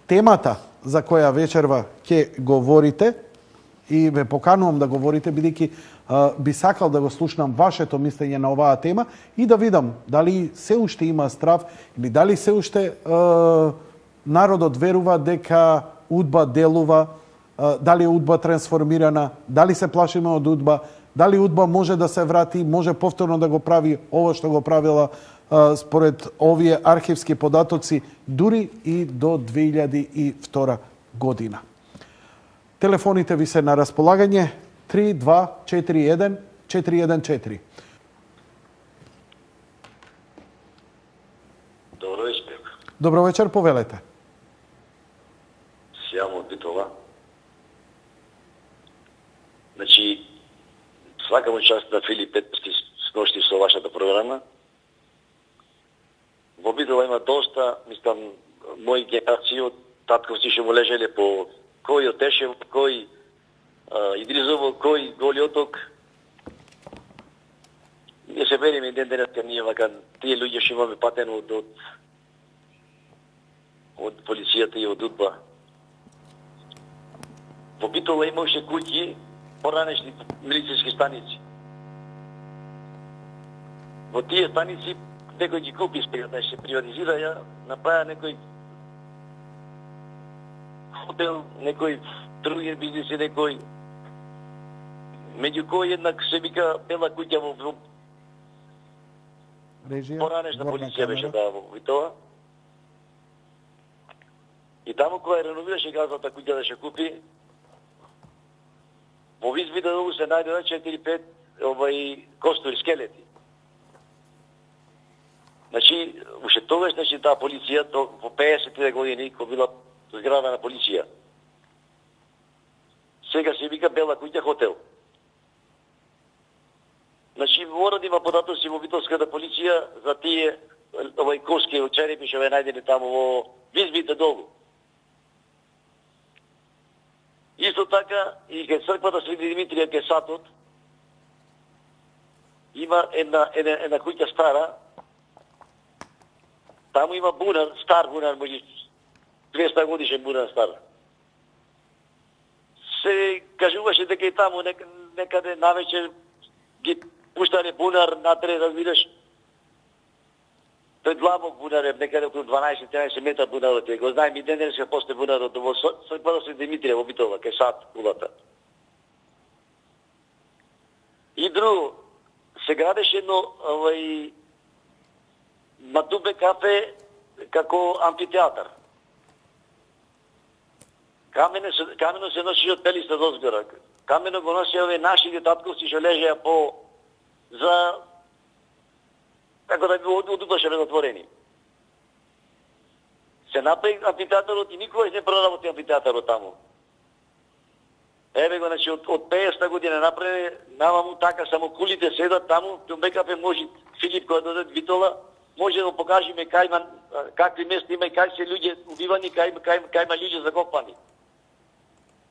темата за која вечерва ќе говорите и ве поканувам да говорите, бидејќи би сакал да го слушнам вашето мислење на оваа тема и да видам дали се уште има страв или дали се уште народот верува дека УДБА делува, дали УДБА трансформирана, дали се плашиме од УДБА, дали УДБА може да се врати, може повторно да го прави ова што го правила според овие архивски податоци дури и до 2002 година. Телефоните ви се на располагање 3241 414. Добро вечер. Добро вечер, повелете. Сјамо од Битола. Значи, свакам участ на Филип Петровски сношти со вашата програма. Во Битола има доста, мислам, мои генерации од татковци што му лежеле по кој Отешев, кој Идризово, кој Голи Оток. Ние се береме ден денеска, ние вака тие луѓе што имаме патено од полицијата и од УДБА. Во Битола имаше куќи, поранешни милицијски станици. Во тие станици некој ги купи спрега да се приватизира, ја направи некој хотел, некој други бизнеси, некој меѓу кој еднак се вика Бела куќа во поранешна полиција беше во Битола. И таму која реновираше газната куќа да се купи, во Визбида се најдоа 4-5 костури, скелети. Значи, уште тогаш, таа полиција, во 50 години, кога била зградена полиција, сега се вика Бела куќа хотел. Значи, мора да има податоци во битолската полиција за тие коски черепи што ве најдени таму во Визбите долу. Исто така и кај црквата Свети Димитрија кај Сатот има една куќа стара. Таму има бунар, стар бунар, може 200 годишен бунар стар. Се кажуваше дека и таму некаде навечер ги пуштале бунар натре, разбираш. Тој длабок бунар е некаде околу 12-13 метра бунарот е. Го знаем и денес ќе посте бунарот во црквата Свети Димитрија во Битола, кај Сат, улата. И друго, се градеше едно Матубе кафе како амфитеатар. Камено се носеше од Пелиста до Згора. Камено го носеа овие нашите татковци што лежеа за како да би одудаше затворени. Се направи амфитеатарот и никогаш не проработи амфитеатарот таму. Еве го, значи, од 50 година направи, намаму така, само кулите седат таму, БКП може, Филип кога дојде од Битола, може да покажеме какви места има и кај се луѓе убивани, кај има луѓе закопани.